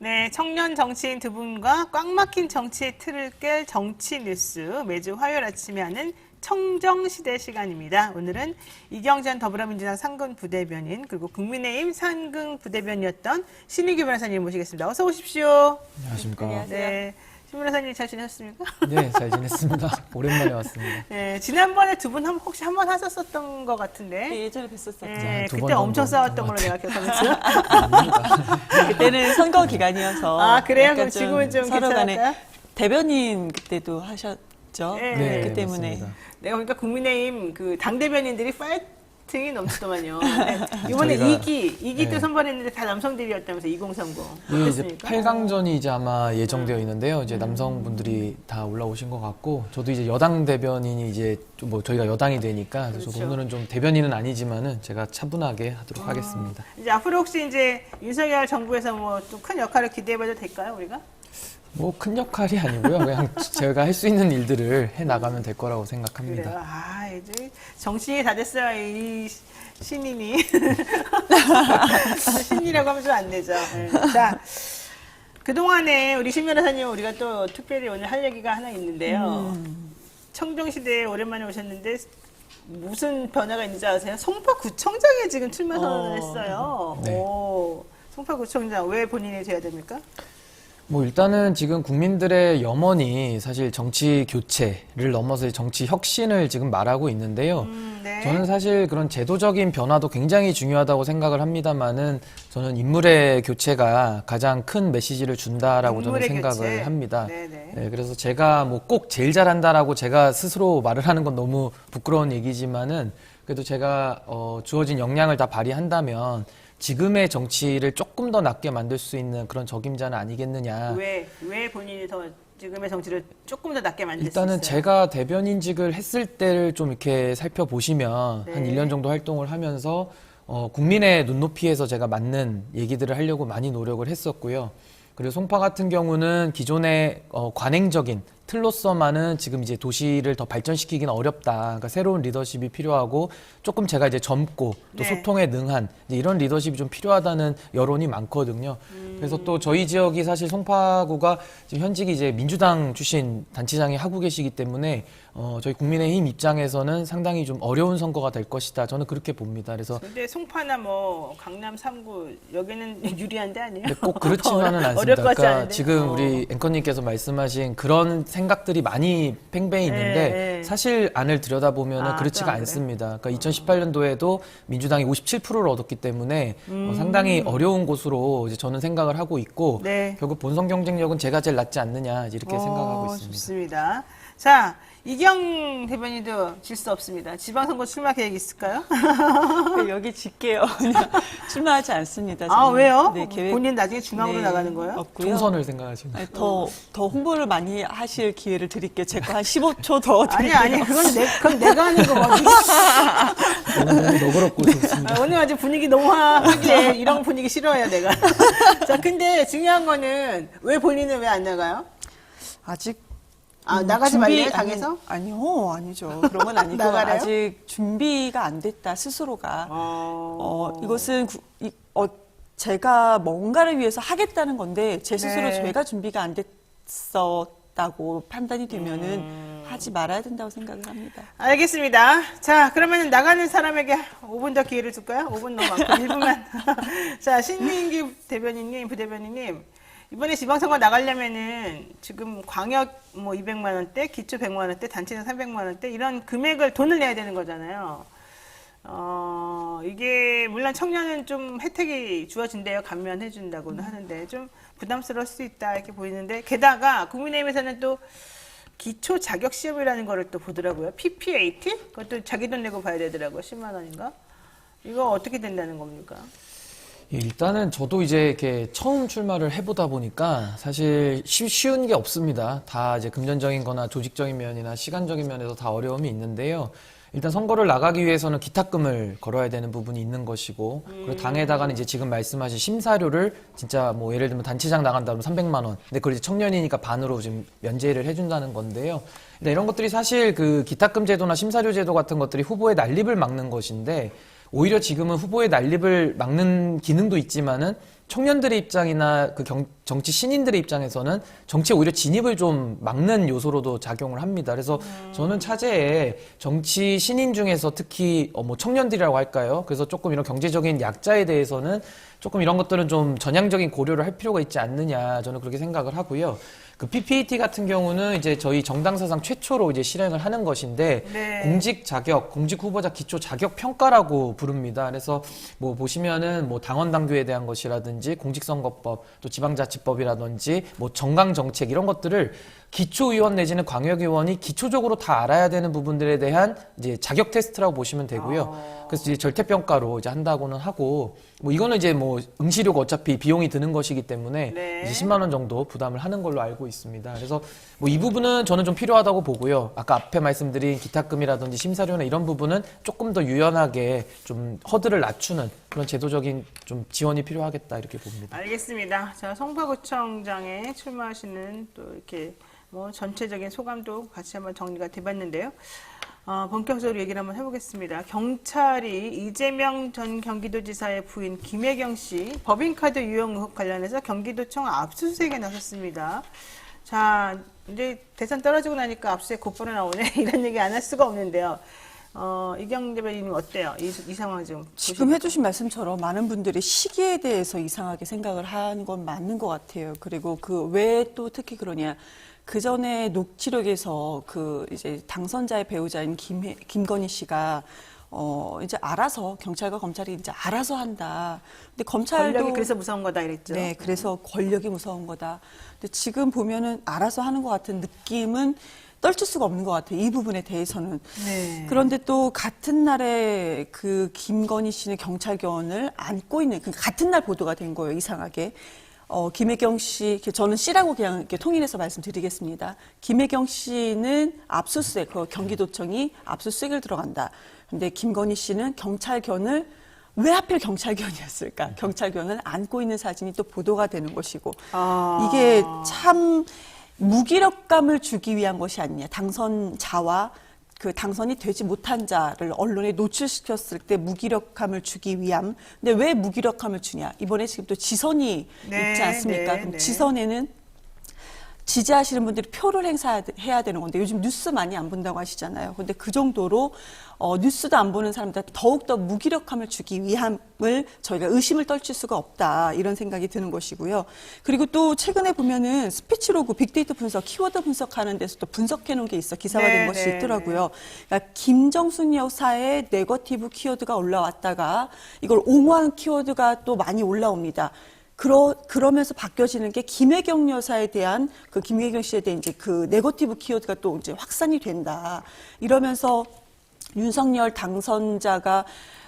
네, 청년 정치인 두 분과 꽉 막힌 정치의 틀을 깰 정치 뉴스 매주 화요일 아침에 하는 청정시대 시간입니다. 오늘은 이경전 더불어민주당 상근 부대변인 그리고 국민의힘 상근 부대변이었던 신익규 변호사님 모시겠습니다. 어서 오십시오. 안녕하십니까. 네, 신 변호사님 잘 지내셨습니까? 네, 잘 지냈습니다. 오랜만에 왔습니다. 네, 지난번에 두 분 혹시 한 번 하셨었던 것 같은데. 네, 예전에 뵀었었죠. 네, 두 그때 번 엄청 정도 싸웠던 걸로 내가 기억하면서. 그때는 선거 기간이어서. 아, 그래요? 약간 그럼 지금은 좀 서로 간에 괜찮을까요? 대변인 그때도 하셨죠. 네, 네, 그 때문에. 맞습니다. 내가 보니까 국민의힘 그 당대변인들이 파이팅이 넘치더만요. 네. 이번에 저희가- 2기 때 네. 선발했는데 다 남성들이었다면서 2030. 예, 이제 어땠습니까? 8강전이 이제 아마 예정되어 있는데요. 이제 남성분들이 다 올라오신 것 같고, 저도 이제 여당 대변인이 이제 뭐 저희가 여당이 되니까, 그래서 그렇죠. 오늘은 좀 대변인은 아니지만은 제가 차분하게 하도록 하겠습니다. 이제 앞으로 혹시 이제 윤석열 정부에서 뭐 좀 큰 역할을 기대해봐도 될까요, 우리가? 뭐 큰 역할이 아니고요. 그냥 제가 할 수 있는 일들을 해 나가면 될 거라고 생각합니다. 그래요. 아, 이제 정신이 다 됐어요, 이 신인이. 신이라고 하면 좀 안 되죠. 네. 자, 그동안에 우리 신 변호사님 우리가 또 특별히 오늘 할 얘기가 하나 있는데요. 청정시대에 오랜만에 오셨는데 무슨 변화가 있는지 아세요? 송파구청장에 지금 출마 선언을 했어요. 네. 오, 송파구청장 왜 본인이 돼야 됩니까? 뭐 일단은 지금 국민들의 염원이 사실 정치 교체를 넘어서 정치 혁신을 지금 말하고 있는데요. 네. 저는 사실 그런 제도적인 변화도 굉장히 중요하다고 생각을 합니다만은 저는 인물의 교체가 가장 큰 메시지를 준다라고 저는 인물의 생각을 교체. 합니다. 네네. 네, 그래서 제가 뭐 꼭 제일 잘한다라고 제가 스스로 말을 하는 건 너무 부끄러운 얘기지만은 그래도 제가 주어진 역량을 다 발휘한다면 지금의 정치를 조금 더 낫게 만들 수 있는 그런 적임자는 아니겠느냐. 왜 본인이 더 지금의 정치를 조금 더 낫게 만들 수 일단은 있어요? 제가 대변인직을 했을 때를 좀 이렇게 살펴보시면 네. 한 1년 정도 활동을 하면서 국민의 눈높이에서 제가 맞는 얘기들을 하려고 많이 노력을 했었고요. 그리고 송파 같은 경우는 기존의 관행적인 틀로서만은 지금 이제 도시를 더 발전시키기는 어렵다. 그러니까 새로운 리더십이 필요하고 조금 제가 이제 젊고 또 네. 소통에 능한 이제 이런 리더십이 좀 필요하다는 여론이 많거든요. 그래서 또 저희 지역이 사실 송파구가 지금 현직이 이제 민주당 출신 단체장이 하고 계시기 때문에 저희 국민의힘 입장에서는 상당히 좀 어려운 선거가 될 것이다. 저는 그렇게 봅니다. 그래서 근데 송파나 뭐 강남 3구 여기는 유리한 데 아니에요? 근데 꼭 그렇지만은 어려울 않습니다. 것 같지 그러니까 않은데? 지금 우리 앵커님께서 말씀하신 그런 생각들이 많이 팽배해 있는데 네. 사실 안을 들여다보면 아, 그렇지가 또 안 않습니다. 그러니까 2018년도에도 민주당이 57%를 얻었기 때문에 상당히 어려운 곳으로 이제 저는 생각을 하고 있고 네. 결국 본선 경쟁력은 제가 제일 낫지 않느냐 이렇게 생각하고 있습니다. 좋습니다. 자, 이경 대변인도 질 수 없습니다. 지방선거 출마 계획 있을까요? 여기 짓게요. 그냥 출마하지 않습니다. 아, 저는. 왜요? 네, 계획 본인 나중에 중앙으로 네, 나가는 거예요? 없고요. 총선을 생각하시는 아니, 더 홍보를 많이 하실 기회를 드릴게요. 제가 한 15초 더 아니, 드릴게요. 그건 내가 하는 거 뭐. 너무 너그럽고 좋습니다. 오늘 아주 분위기 너무 하길래 이런 분위기 싫어해요, 내가. 자, 근데 중요한 거는 왜 본인은 왜 안 나가요? 아직 나가지 말래요, 당에서? 아니요, 아니죠. 그런 건 아니고 나가래요? 아직 준비가 안 됐다 스스로가. 이것은 제가 뭔가를 위해서 하겠다는 건데 제 스스로 네. 제가 준비가 안 됐었다고 판단이 되면은 하지 말아야 된다고 생각을 합니다. 알겠습니다. 자, 그러면 나가는 사람에게 5분 더 기회를 줄까요? 5분 너무 많고 1분만. 자, 신민기 대변인님, 부대변인님. 이번에 지방선거 나가려면은 지금 광역 뭐 200만 원대, 기초 100만 원대, 단체는 300만 원대 이런 금액을 돈을 내야 되는 거잖아요. 이게 물론 청년은 좀 혜택이 주어진대요. 감면해 준다고는 하는데 좀 부담스러울 수 있다 이렇게 보이는데 게다가 국민의힘에서는 또 기초 자격 시험이라는 거를 또 보더라고요. PPAT? 그것도 자기 돈 내고 봐야 되더라고요. 10만 원인가? 이거 어떻게 된다는 겁니까? 예, 일단은 저도 이제 이렇게 처음 출마를 해보다 보니까 사실 쉬운 게 없습니다. 다 이제 금전적인 거나 조직적인 면이나 시간적인 면에서 다 어려움이 있는데요. 일단 선거를 나가기 위해서는 기탁금을 걸어야 되는 부분이 있는 것이고, 그리고 당에다가는 이제 지금 말씀하신 심사료를 진짜 뭐 예를 들면 단체장 나간다면 300만 원. 근데 그걸 이제 청년이니까 반으로 지금 면제를 해준다는 건데요. 근데 이런 것들이 사실 그 기탁금 제도나 심사료 제도 같은 것들이 후보의 난립을 막는 것인데, 오히려 지금은 후보의 난립을 막는 기능도 있지만은 청년들의 입장이나 그 정치 신인들의 입장에서는 정치에 오히려 진입을 좀 막는 요소로도 작용을 합니다. 그래서 저는 차제에 정치 신인 중에서 특히 뭐 청년들이라고 할까요? 그래서 조금 이런 경제적인 약자에 대해서는 조금 이런 것들은 좀 전향적인 고려를 할 필요가 있지 않느냐, 저는 그렇게 생각을 하고요. 그 PPT 같은 경우는 이제 저희 정당 사상 최초로 이제 실행을 하는 것인데 네. 공직 자격, 공직 후보자 기초 자격 평가라고 부릅니다. 그래서 뭐 보시면은 뭐 당원 당규에 대한 것이라든지 공직선거법, 또 지방자치법이라든지 뭐 정강 정책 이런 것들을 기초의원 내지는 광역의원이 기초적으로 다 알아야 되는 부분들에 대한 이제 자격 테스트라고 보시면 되고요. 그래서 이제 절대평가로 이제 한다고는 하고, 뭐 이거는 이제 뭐 응시료가 어차피 비용이 드는 것이기 때문에 네. 이제 10만 원 정도 부담을 하는 걸로 알고 있습니다. 그래서 뭐 이 부분은 저는 좀 필요하다고 보고요. 아까 앞에 말씀드린 기탁금이라든지 심사료나 이런 부분은 조금 더 유연하게 좀 허들을 낮추는 그런 제도적인 좀 지원이 필요하겠다 이렇게 봅니다. 알겠습니다. 자, 성북구청장에 출마하시는 또 이렇게 뭐 전체적인 소감도 같이 한번 정리가 돼봤는데요. 본격적으로 얘기를 한번 해보겠습니다. 경찰이 이재명 전 경기도지사의 부인 김혜경 씨 법인카드 유용 의혹 관련해서 경기도청 압수수색에 나섰습니다. 자, 이제 대선 떨어지고 나니까 압수수색 곧바로 나오네. 이런 얘기 안 할 수가 없는데요. 이경 대변인님 어때요? 이 상황 좀. 지금 해주신 말씀처럼 많은 분들이 시기에 대해서 이상하게 생각을 하는 건 맞는 것 같아요. 그리고 그 왜 또 특히 그러냐. 그 전에 녹취록에서 그 이제 당선자의 배우자인 김건희 씨가 이제 알아서 경찰과 검찰이 이제 알아서 한다. 근데 검찰도 권력이 그래서 무서운 거다 이랬죠. 네, 그래서 권력이 무서운 거다. 근데 지금 보면은 알아서 하는 것 같은 느낌은 떨칠 수가 없는 것 같아요. 이 부분에 대해서는. 네. 그런데 또 같은 날에 그 김건희 씨는 경찰견을 안고 있는 그 같은 날 보도가 된 거예요. 이상하게. 김혜경 씨, 저는 씨라고 그냥 이렇게 통일해서 말씀드리겠습니다. 김혜경 씨는 압수수색, 그 경기도청이 압수수색을 들어간다. 근데 김건희 씨는 경찰견을 왜 하필 경찰견이었을까? 경찰견을 안고 있는 사진이 또 보도가 되는 것이고 이게 참 무기력감을 주기 위한 것이 아니냐. 당선자와 그 당선이 되지 못한 자를 언론에 노출시켰을 때 무기력감을 주기 위함. 근데 왜 무기력감을 주냐? 이번에 지금 또 지선이 네, 있지 않습니까? 네, 그럼 네. 지선에는 지지하시는 분들이 표를 행사해야 되는 건데 요즘 뉴스 많이 안 본다고 하시잖아요. 근데 그 정도로 뉴스도 안 보는 사람들 더욱더 무기력함을 주기 위함을 저희가 의심을 떨칠 수가 없다. 이런 생각이 드는 것이고요. 그리고 또 최근에 보면은 스피치로그 빅데이터 분석, 키워드 분석하는 데서 또 분석해 놓은 게 있어. 기사화된 네, 것이 네, 있더라고요. 그러니까 김정순 여사의 네거티브 키워드가 올라왔다가 이걸 옹호한 키워드가 또 많이 올라옵니다. 그러면서 바뀌어지는 게 김혜경 여사에 대한 그 김혜경 씨에 대한 이제 그 네거티브 키워드가 또 이제 확산이 된다. 이러면서 윤석열 당선자가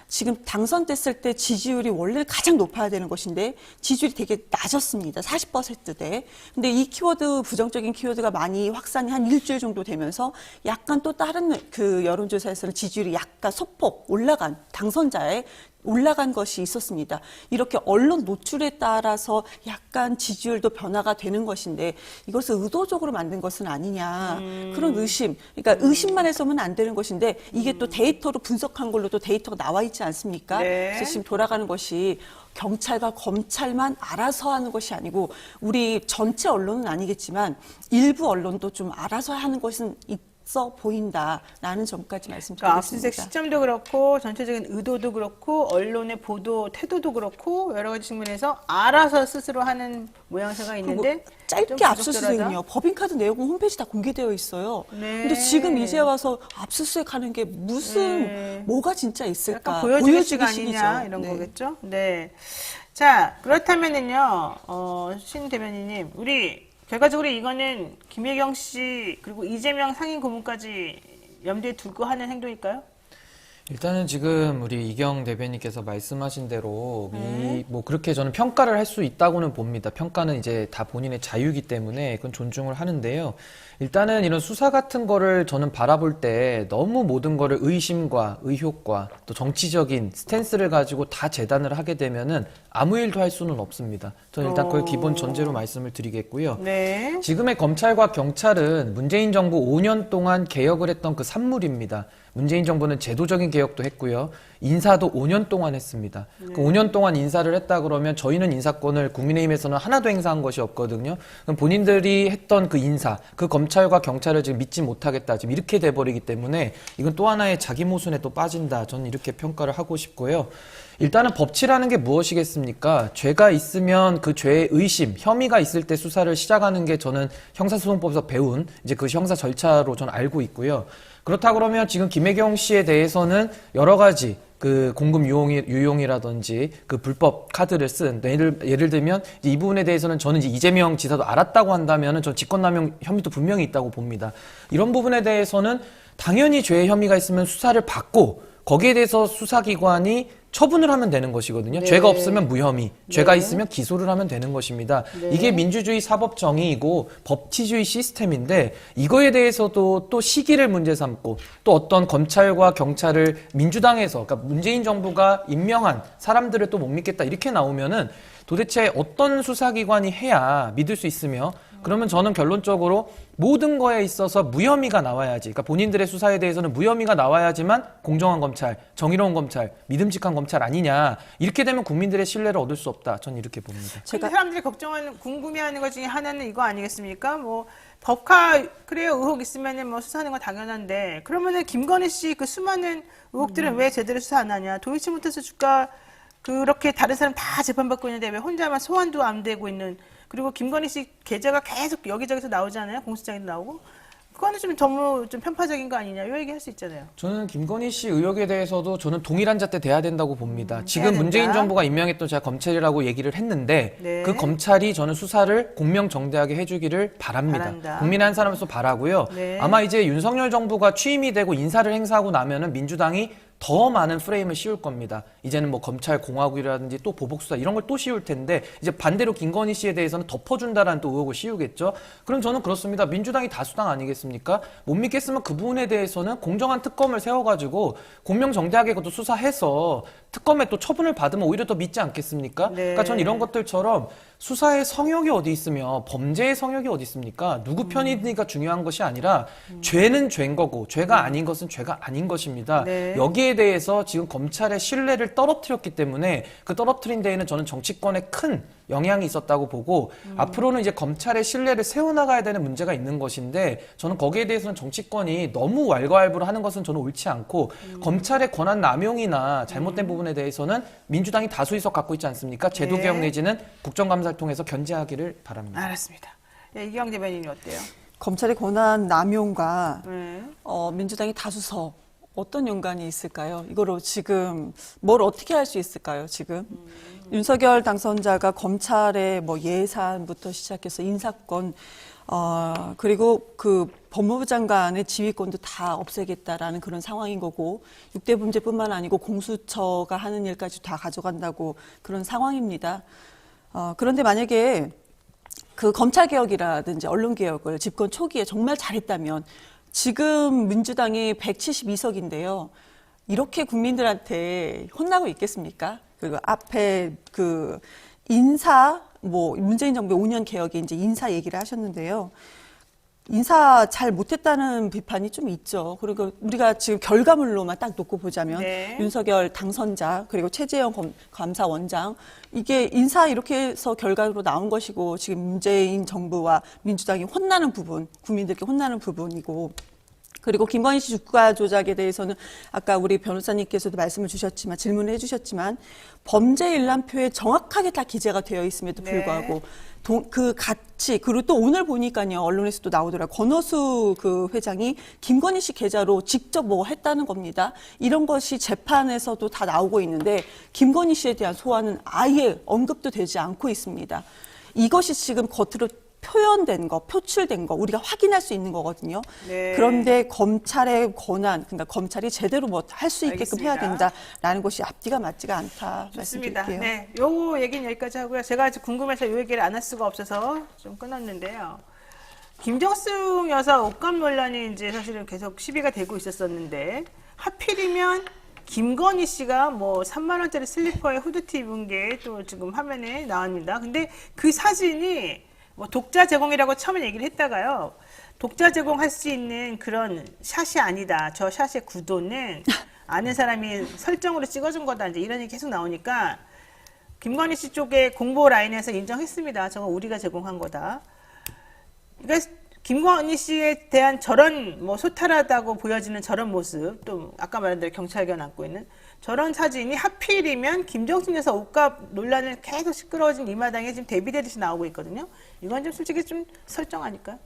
지금 당선됐을 때 지지율이 원래 가장 높아야 되는 것인데 지지율이 되게 낮았습니다. 40%대. 근데 이 키워드, 부정적인 키워드가 많이 확산이 한 일주일 정도 되면서 약간 또 다른 그 여론조사에서는 지지율이 약간 소폭 올라간 당선자의 올라간 것이 있었습니다. 이렇게 언론 노출에 따라서 약간 지지율도 변화가 되는 것인데 이것을 의도적으로 만든 것은 아니냐. 그런 의심. 그러니까 의심만 해서는 안 되는 것인데 이게 또 데이터로 분석한 걸로 또 데이터가 나와 있지 않습니까? 네. 그래서 지금 돌아가는 것이 경찰과 검찰만 알아서 하는 것이 아니고 우리 전체 언론은 아니겠지만 일부 언론도 좀 알아서 하는 것은 있어 보인다라는 점까지 그러니까 압수수색 말씀드리겠습니다. 시점도 그렇고 전체적인 의도도 그렇고 언론의 보도 태도도 그렇고 여러 가지 측면에서 알아서 스스로 하는 모양새가 있는데 좀 짧게 부적절하다? 압수수색은요. 법인카드 내용은 홈페이지 다 공개되어 있어요. 네. 근데 지금 이제 와서 압수수색하는 게 무슨 네. 뭐가 진짜 있을까? 약간 보여주기식 보여주기식이죠. 아니냐 이런 네. 거겠죠. 네. 자 그렇다면은요, 신 대변인님, 우리 결과적으로 이거는 김혜경 씨 그리고 이재명 상임 고문까지 염두에 두고 하는 행동일까요? 일단은 지금 우리 이경 대변인께서 말씀하신 대로 뭐 그렇게 저는 평가를 할 수 있다고는 봅니다. 평가는 이제 다 본인의 자유이기 때문에 그건 존중을 하는데요. 일단은 이런 수사 같은 거를 저는 바라볼 때 너무 모든 거를 의심과 의혹과 또 정치적인 스탠스를 가지고 다 재단을 하게 되면은 아무 일도 할 수는 없습니다. 저는 일단 그걸 기본 전제로 말씀을 드리겠고요. 네. 지금의 검찰과 경찰은 문재인 정부 5년 동안 개혁을 했던 그 산물입니다. 문재인 정부는 제도적인 개혁도 했고요. 인사도 5년 동안 했습니다. 그 5년 동안 인사를 했다 그러면 저희는 인사권을 국민의힘에서는 하나도 행사한 것이 없거든요. 그럼 본인들이 했던 그 인사, 그 검찰과 경찰을 지금 믿지 못하겠다. 지금 이렇게 돼버리기 때문에 이건 또 하나의 자기 모순에 또 빠진다. 저는 이렇게 평가를 하고 싶고요. 일단은 법치라는 게 무엇이겠습니까? 죄가 있으면 그 죄의 의심, 혐의가 있을 때 수사를 시작하는 게 저는 형사소송법에서 배운 이제 그 형사 절차로 저는 알고 있고요. 그렇다 그러면 지금 김혜경 씨에 대해서는 여러 가지 그 공금 유용이라든지 그 불법 카드를 쓴 예를 들면 이제 이 부분에 대해서는 저는 이제 이재명 지사도 알았다고 한다면은 전 직권남용 혐의도 분명히 있다고 봅니다. 이런 부분에 대해서는 당연히 죄의 혐의가 있으면 수사를 받고 거기에 대해서 수사기관이 처분을 하면 되는 것이거든요. 네. 죄가 없으면 무혐의, 죄가 네. 있으면 기소를 하면 되는 것입니다. 네. 이게 민주주의 사법 정의이고 법치주의 시스템인데 이거에 대해서도 또 시기를 문제 삼고 또 어떤 검찰과 경찰을 민주당에서 그러니까 문재인 정부가 임명한 사람들을 또 못 믿겠다 이렇게 나오면은 도대체 어떤 수사기관이 해야 믿을 수 있으며 그러면 저는 결론적으로 모든 거에 있어서 무혐의가 나와야지. 그러니까 본인들의 수사에 대해서는 무혐의가 나와야지만 공정한 검찰, 정의로운 검찰, 믿음직한 검찰 아니냐. 이렇게 되면 국민들의 신뢰를 얻을 수 없다. 저는 이렇게 봅니다. 제가 사람들이 궁금해하는 것 중에 하나는 이거 아니겠습니까? 뭐 법카 그래요 의혹 있으면은 뭐 수사하는 건 당연한데 그러면은 김건희 씨 그 수많은 의혹들은 왜 제대로 수사 안 하냐? 도이치모터스 주가 그렇게 다른 사람 다 재판받고 있는데 왜 혼자만 소환도 안 되고 있는 그리고 김건희 씨 계좌가 계속 여기저기서 나오잖아요. 공수장에도 나오고. 그거는 좀 너무 좀 편파적인 거 아니냐. 이 얘기할 수 있잖아요. 저는 김건희 씨 의혹에 대해서도 저는 동일한 잣대 돼야 된다고 봅니다. 지금 된다. 문재인 정부가 임명했던 제가 검찰이라고 얘기를 했는데 네. 그 검찰이 저는 수사를 공명정대하게 해주기를 바랍니다. 바란다. 국민의 한 사람으로서 바라고요. 네. 아마 이제 윤석열 정부가 취임이 되고 인사를 행사하고 나면은 민주당이 더 많은 프레임을 씌울 겁니다. 이제는 뭐 검찰 공화국이라든지 또 보복수사 이런 걸 또 씌울 텐데 이제 반대로 김건희 씨에 대해서는 덮어준다라는 또 의혹을 씌우겠죠. 그럼 저는 그렇습니다. 민주당이 다수당 아니겠습니까? 못 믿겠으면 그 부분에 대해서는 공정한 특검을 세워가지고 공명정대하게 그것도 수사해서 특검에 또 처분을 받으면 오히려 더 믿지 않겠습니까? 네. 그러니까 전 이런 것들처럼 수사의 성역이 어디 있으며 범죄의 성역이 어디 있습니까? 누구 편이니까 중요한 것이 아니라 죄는 죄인 거고 죄가 아닌 것은 죄가 아닌 것입니다. 네. 여기에 대해서 지금 검찰의 신뢰를 떨어뜨렸기 때문에 그 떨어뜨린 데에는 저는 정치권에 큰 영향이 있었다고 보고 앞으로는 이제 검찰의 신뢰를 세워나가야 되는 문제가 있는 것인데 저는 거기에 대해서는 정치권이 너무 왈가왈부를 하는 것은 저는 옳지 않고 검찰의 권한 남용이나 잘못된 부분에 대해서는 민주당이 다수 의석 갖고 있지 않습니까? 제도개혁 네. 내지는 국정감사를 통해서 견제하기를 바랍니다. 알았습니다. 예, 이경 대변인이 어때요? 검찰의 권한 남용과 네. 민주당이 다수석 어떤 연관이 있을까요? 이거로 지금 뭘 어떻게 할 수 있을까요? 지금 윤석열 당선자가 검찰의 뭐 예산부터 시작해서 인사권 그리고 그 법무부 장관의 지휘권도 다 없애겠다라는 그런 상황인 거고 6대 범죄뿐만 아니고 공수처가 하는 일까지 다 가져간다고 그런 상황입니다. 그런데 만약에 그 검찰개혁이라든지 언론개혁을 집권 초기에 정말 잘했다면 지금 민주당이 172석인데요. 이렇게 국민들한테 혼나고 있겠습니까? 그리고 앞에 그 인사, 뭐 문재인 정부의 5년 개혁에 이제 인사 얘기를 하셨는데요. 인사 잘 못했다는 비판이 좀 있죠. 그리고 우리가 지금 결과물로만 딱 놓고 보자면 네. 윤석열 당선자 그리고 최재형 감사원장 이게 인사 이렇게 해서 결과로 나온 것이고 지금 문재인 정부와 민주당이 혼나는 부분, 국민들께 혼나는 부분이고 그리고 김건희 씨 주가 조작에 대해서는 아까 우리 변호사님께서도 말씀을 주셨지만 질문을 해주셨지만 범죄 일람표에 정확하게 다 기재가 되어 있음에도 불구하고 네. 그 가치 그리고 또 오늘 보니까요 언론에서 또 나오더라고요. 권오수 그 회장이 김건희 씨 계좌로 직접 뭐 했다는 겁니다. 이런 것이 재판에서도 다 나오고 있는데 김건희 씨에 대한 소환은 아예 언급도 되지 않고 있습니다. 이것이 지금 겉으로 표현된 거, 표출된 거 우리가 확인할 수 있는 거거든요. 네. 그런데 검찰의 권한, 그러니까 검찰이 제대로 뭐 할 수 있게끔 해야 알겠습니다. 된다라는 것이 앞뒤가 맞지가 않다 좋습니다. 말씀드릴게요. 네, 요 얘기는 여기까지 하고요. 제가 아직 궁금해서 요 얘기를 안 할 수가 없어서 좀 끊었는데요. 김정숙 여사 옷감 논란이 이제 사실은 계속 시비가 되고 있었었는데 하필이면 김건희 씨가 뭐 3만 원짜리 슬리퍼에 후드티 입은 게 또 지금 화면에 나옵니다. 근데 그 사진이 뭐 독자 제공이라고 처음에 얘기를 했다가요. 독자 제공할 수 있는 그런 샷이 아니다. 저 샷의 구도는 아는 사람이 설정으로 찍어준 거다. 이제 이런 얘기 계속 나오니까 김건희 씨 쪽에 공보 라인에서 인정했습니다. 저거 우리가 제공한 거다. 그러니까 김건희 씨에 대한 저런 뭐 소탈하다고 보여지는 저런 모습, 또 아까 말한 대로 경찰관 안고 있는 저런 사진이 하필이면 김정숙 여사 옷값 논란을 계속 시끄러워진 이 마당에 지금 대비되듯이 나오고 있거든요. 이건 좀 솔직히 좀 설정 아닐까요?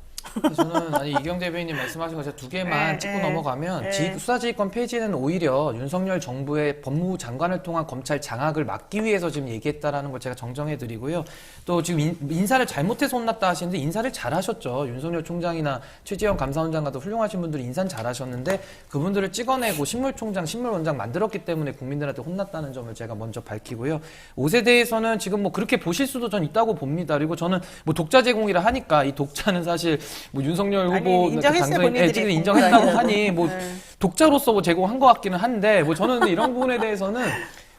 저는 아니 이경 대변인님 말씀하신 거 제가 두 개만 짚고 넘어가면 네. 수사지휘권 폐지는 오히려 윤석열 정부의 법무부 장관을 통한 검찰 장악을 막기 위해서 지금 얘기했다라는 걸 제가 정정해드리고요. 또 지금 인사를 잘못해서 혼났다 하시는데 인사를 잘하셨죠. 윤석열 총장이나 최재형 감사원장 같은 훌륭하신 분들이 인사는 잘하셨는데 그분들을 찍어내고 신물총장, 신물원장 만들었기 때문에 국민들한테 혼났다는 점을 제가 먼저 밝히고요. 옷에 대해서는 지금 뭐 그렇게 보실 수도 전 있다고 봅니다. 그리고 저는 뭐 독자 제공이라 하니까 이 독자는 사실 뭐 윤석열 후보 아니, 인정했어요, 본인들이. 지금 인정했다고 공부하는. 하니 뭐 독자로서 뭐 제공한 것 같기는 한데 뭐 저는 근데 이런 부분에 대해서는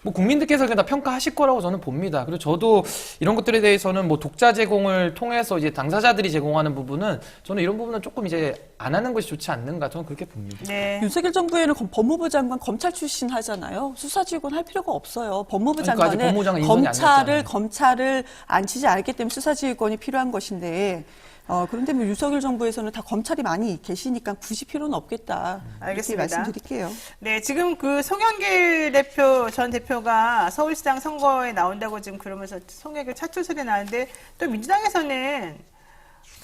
뭐 국민들께서 그냥 다 평가하실 거라고 저는 봅니다. 그리고 저도 이런 것들에 대해서는 뭐 독자 제공을 통해서 이제 당사자들이 제공하는 부분은 저는 이런 부분은 조금 이제 안 하는 것이 좋지 않는가 저는 그렇게 봅니다. 네. 윤석열 정부에는 법무부 장관 검찰 출신 하잖아요. 수사지휘권 할 필요가 없어요. 법무부 그러니까 아직 장관은 법무부 장관 인선이 안 됐잖아요. 검찰을 앉히지 않기 때문에 수사지휘권이 필요한 것인데 그런데 뭐 윤석열 정부에서는 다 검찰이 많이 계시니까 굳이 필요는 없겠다. 알겠습니다. 이렇게 말씀드릴게요. 네, 지금 그 송영길 전 대표가 서울시장 선거에 나온다고 지금 그러면서 송영길 차출 소리 나는데 또 민주당에서는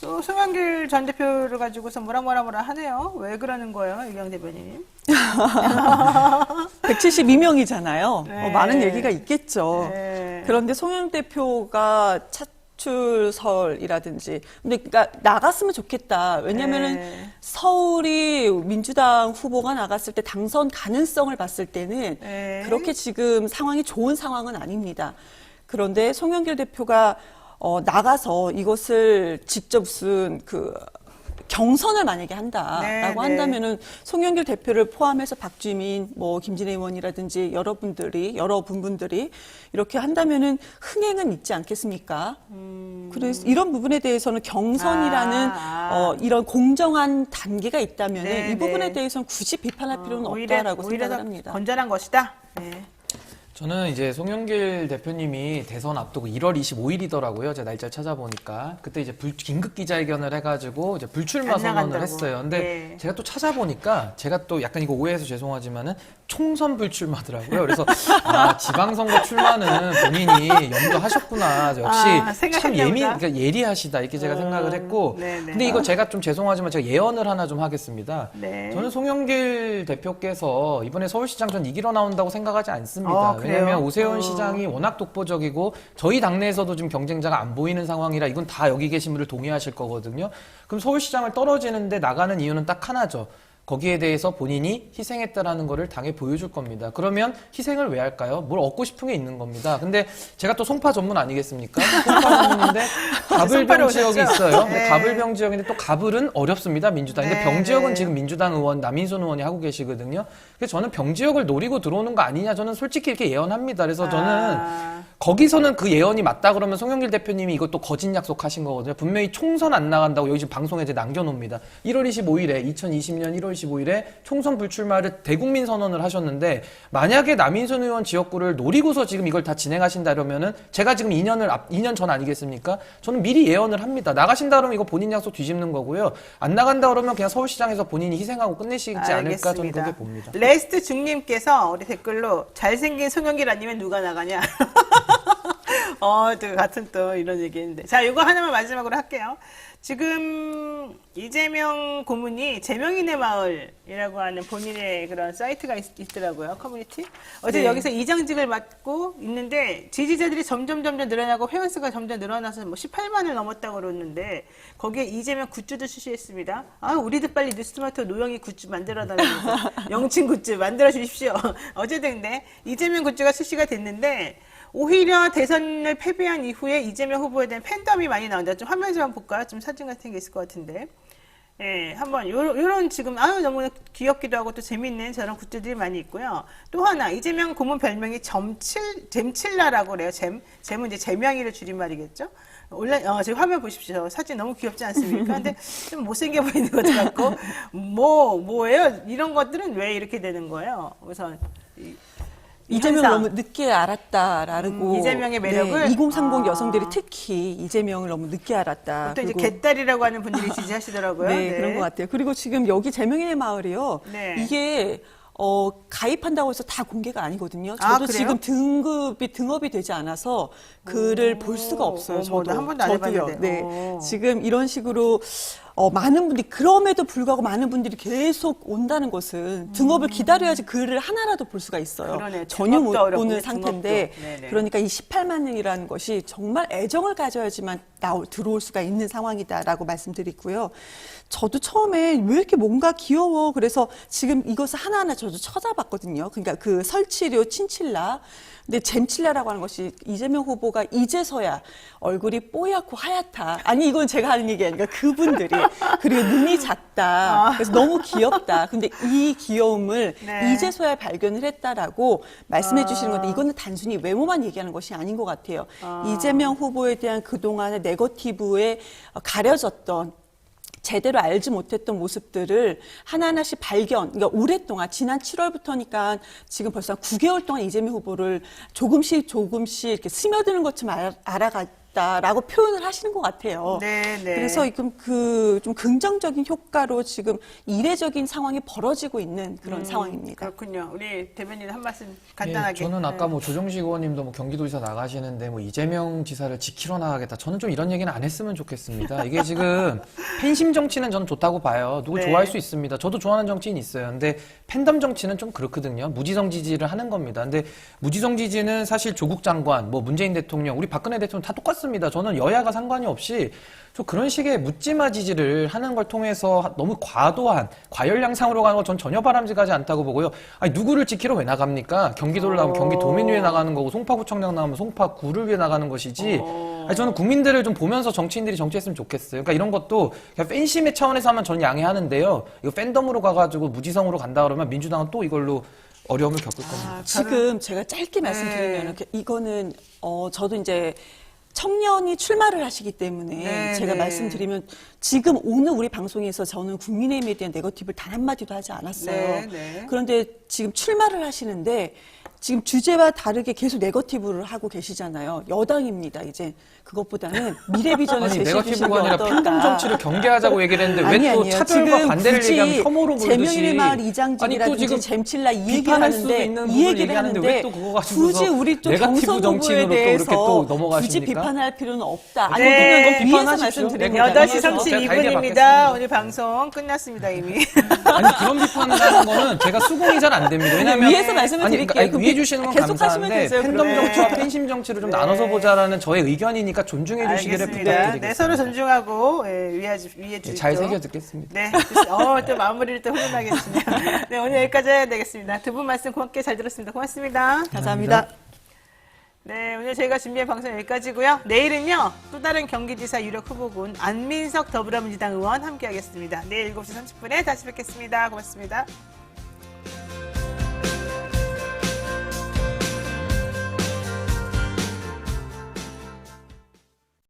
또 송영길 전 대표를 가지고서 뭐라 하네요. 왜 그러는 거예요, 이경 대변인님? 172명이잖아요. 네. 많은 얘기가 있겠죠. 네. 그런데 송영 대표가 차출설이라든지 근데 그러니까 나갔으면 좋겠다. 왜냐면은 네. 서울이 민주당 후보가 나갔을 때 당선 가능성을 봤을 때는 네. 그렇게 지금 상황이 좋은 상황은 아닙니다. 그런데 송영길 대표가 나가서 이것을 직접 무슨 경선을 만약에 한다라고 네, 네. 한다면은 송영길 대표를 포함해서 박주민, 뭐 김진애 의원이라든지 여러 분들이 이렇게 한다면은 흥행은 있지 않겠습니까? 그래서 이런 부분에 대해서는 경선이라는 이런 공정한 단계가 있다면은 네, 이 부분에 네. 대해서는 굳이 비판할 필요는 없다라고 오히려 생각을 더 합니다. 건전한 것이다. 네. 저는 이제 송영길 대표님이 대선 앞두고 1월 25일이더라고요. 제가 날짜 찾아보니까. 그때 이제 긴급 기자회견을 해가지고 이제 불출마 안 선언을 나간다고. 했어요. 근데 네. 제가 또 찾아보니까 제가 또 약간 이거 오해해서 죄송하지만은 총선 불출마더라고요. 그래서 지방선거 출마는 본인이 염두하셨구나. 역시 참 생각했나 보다. 그러니까 예리하시다 이렇게 제가 생각을 했고. 네네. 근데 이거 제가 좀 죄송하지만 제가 예언을 하나 좀 하겠습니다. 네. 저는 송영길 대표께서 이번에 서울시장 전 이기러 나온다고 생각하지 않습니다. 그래요? 왜냐하면 오세훈 시장이 워낙 독보적이고 저희 당내에서도 지금 경쟁자가 안 보이는 상황이라 이건 다 여기 계신 분들 동의하실 거거든요. 그럼 서울시장을 떨어지는데 나가는 이유는 딱 하나죠. 거기에 대해서 본인이 희생했다라는 거를 당에 보여줄 겁니다. 그러면 희생을 왜 할까요? 뭘 얻고 싶은 게 있는 겁니다. 근데 제가 또 송파 전문 아니겠습니까? 송파 전문인데 가불병 지역이 있어요. 네. 가불병 지역인데 또 가불은 어렵습니다. 민주당. 근데 네, 병지역은 네. 지금 민주당 의원 남인순 의원이 하고 계시거든요. 그래서 저는 병지역을 노리고 들어오는 거 아니냐 저는 솔직히 이렇게 예언합니다. 그래서 저는 거기서는 그 예언이 맞다 그러면 송영길 대표님이 이것도 거짓 약속하신 거거든요. 분명히 총선 안 나간다고 여기 지금 방송에 이제 남겨놓습니다. 1월 25일에 2020년 1월 25일에 총선 불출마를 대국민 선언을 하셨는데 만약에 남인순 의원 지역구를 노리고서 지금 이걸 다 진행하신다 그러면은 제가 지금 2년 전 아니겠습니까? 저는 미리 예언을 합니다. 나가신다 그러면 이거 본인 약속 뒤집는 거고요. 안 나간다 그러면 그냥 서울시장에서 본인이 희생하고 끝내시지 않을까 저는 그렇게 봅니다. 레스트 중님께서 우리 댓글로 잘생긴 송영길 아니면 누가 나가냐? 또 같은 또 이런 얘기했는데. 자, 이거 하나만 마지막으로 할게요. 지금 이재명 고문이 제명인의 마을이라고 하는 본인의 그런 사이트가 있더라고요. 커뮤니티. 어제 네. 여기서 이장직을 맡고 있는데 지지자들이 점점 늘어나고 회원수가 점점 늘어나서 뭐 18만을 넘었다고 그러는데 거기에 이재명 굿즈도 출시했습니다. 우리도 빨리 뉴스토마토 노영이 굿즈 만들어달라면서 영친 굿즈 만들어 주십시오. 어제도 근데 이재명 굿즈가 출시가 됐는데 오히려 대선을 패배한 이후에 이재명 후보에 대한 팬덤이 많이 나온다. 좀 화면 좀 볼까요? 좀 사진 같은 게 있을 것 같은데. 예, 한번 요런 지금 너무 귀엽기도 하고 또 재밌는 저런 굿즈들이 많이 있고요. 또 하나 이재명 고문 별명이 잼칠라라고 그래요. 잼은 이제 제명이를 줄임말이겠죠. 온라인, 저희 화면 보십시오. 사진 너무 귀엽지 않습니까? 근데 좀 못생겨 보이는 것도 같고, 뭐예요? 이런 것들은 왜 이렇게 되는 거예요? 우선. 이재명을 현상. 너무 늦게 알았다라고. 이재명의 매력을? 2030 아. 여성들이 특히 이재명을 너무 늦게 알았다. 또 이제 그리고 개딸이라고 하는 분들이 지지하시더라고요. 네, 그런 것 같아요. 그리고 지금 여기 재명의 마을이요. 네. 이게 가입한다고 해서 다 공개가 아니거든요. 아, 저도 그래요? 지금 등업이 되지 않아서 글을 볼 수가 없어요. 어머, 나한 번도 안 저도요. 해봤는데. 네, 지금 이런 식으로 많은 분들이 그럼에도 불구하고 많은 분들이 계속 온다는 것은 등업을 기다려야지 글을 하나라도 볼 수가 있어요. 그러네. 전혀 못 등업도 어렵고, 보는 상태인데 등업도. 네네. 그러니까 이 18만 명이라는 것이 정말 애정을 가져야지만 들어올 수가 있는 상황이다라고 말씀드리고요. 저도 처음에 왜 이렇게 뭔가 귀여워. 그래서 지금 이것을 하나하나 저도 찾아봤거든요. 그러니까 그 설치료 친칠라. 근데 잼칠라라고 하는 것이 이재명 후보가 이제서야 얼굴이 뽀얗고 하얗다. 아니 이건 제가 하는 얘기 아니라 그분들이 그리고 눈이 작다. 그래서 너무 귀엽다. 근데 이 귀여움을 네. 이제서야 발견을 했다라고 말씀해 주시는 건데 이거는 단순히 외모만 얘기하는 것이 아닌 것 같아요. 이재명 후보에 대한 그동안의 네거티브에 가려졌던 제대로 알지 못했던 모습들을 하나하나씩 발견, 그러니까 오랫동안, 지난 7월부터니까 지금 벌써 한 9개월 동안 이재명 후보를 조금씩 이렇게 스며드는 것처럼 알아갔다라고 표현을 하시는 것 같아요. 네, 네. 그래서 지금 좀 긍정적인 효과로 지금 이례적인 상황이 벌어지고 있는 그런 상황입니다. 그렇군요. 우리 대변인 한 말씀 간단하게. 예, 저는 아까 네. 뭐 조정식 의원님도 뭐 경기도지사 나가시는데 뭐 이재명 지사를 지키러 나가겠다. 저는 좀 이런 얘기는 안 했으면 좋겠습니다. 이게 지금 팬심 정치는 저는 좋다고 봐요. 누구 네. 좋아할 수 있습니다. 저도 좋아하는 정치인 있어요. 근데 팬덤 정치는 좀 그렇거든요. 무지성 지지를 하는 겁니다. 근데 무지성 지지는 사실 조국 장관, 뭐 문재인 대통령, 우리 박근혜 대통령 다 똑같습니다. 저는 여야가 상관이 없이 좀 그런 식의 묻지마 지지를 하는 걸 통해서 너무 과도한 과열량상으로 가는 건 전 전혀 바람직하지 않다고 보고요. 아니 누구를 지키러 왜 나갑니까? 경기도를 나가면 경기도민 위해 나가는 거고 송파구청장 나가면 송파구를 위해 나가는 것이지. 아니 저는 국민들을 좀 보면서 정치인들이 정치했으면 좋겠어요. 그러니까 이런 것도 그냥 팬심의 차원에서 하면 저는 양해하는데요. 이거 팬덤으로 가가지고 무지성으로 간다 그러면 민주당은 또 이걸로 어려움을 겪을 겁니다. 지금 제가 짧게 말씀드리면 이거는 저도 이제 청년이 출마를 하시기 때문에 네, 제가 네. 말씀드리면 지금 오늘 우리 방송에서 저는 국민의힘에 대한 네거티브를 단 한마디도 하지 않았어요. 네, 네. 그런데 지금 출마를 하시는데 지금 주제와 다르게 계속 네거티브를 하고 계시잖아요. 여당입니다. 이제 그것보다는 미래 비전을 아니 제시해 주시는 게 네거티브가 아니라 팬덤 어떨까. 정치를 경계하자고 얘기를 했는데 왜 또 아니에요. 차별과 지금 반대를 굳이 얘기하면 혐오로 부르듯이 재명인의 마을 아니 또 이장직이라든지 지금 잼칠라 이 얘기를 비판할 수도 하는데 있는 이 부분을 얘기를 얘기하는데 하는데 왜 또 그거 가지고서 굳이 우리 또 네거티브 경선 후보에 정치인으로 또 대해서 그렇게 또 굳이 넘어가십니까? 비판할 필요는 없다. 아니 네. 그건 위에서 비판하십시오. 말씀드린 네, 거잖아요. 8시 제가 달게 32분입니다. 받겠습니다. 오늘 방송 끝났습니다, 이미. 아니 그런 비판을 하는 거는 제가 수긍이 잘 안 됩니다. 왜냐하면 위에서 말씀을 아니, 드릴게요. 아니, 위해 주시는 건 계속 하시면 감사한데 되세요, 팬덤 그러면. 정치와 팬심 정치를 좀 나눠서 보자라는 저의 의견이니까 존중해 주시기를 알겠습니다. 부탁드리겠습니다. 네, 서로 존중하고 위해 주시죠. 잘 새겨 듣겠습니다. 네, 또 마무리를 또 훈훈하게 해주시네요. 네, 오늘 여기까지 해야 되겠습니다. 두 분 말씀 고맙게 잘 들었습니다. 고맙습니다. 감사합니다. 네, 오늘 저희가 준비한 방송 여기까지고요. 내일은요, 또 다른 경기지사 유력 후보군 안민석 더불어민주당 의원 함께하겠습니다. 내일 7시 30분에 다시 뵙겠습니다. 고맙습니다.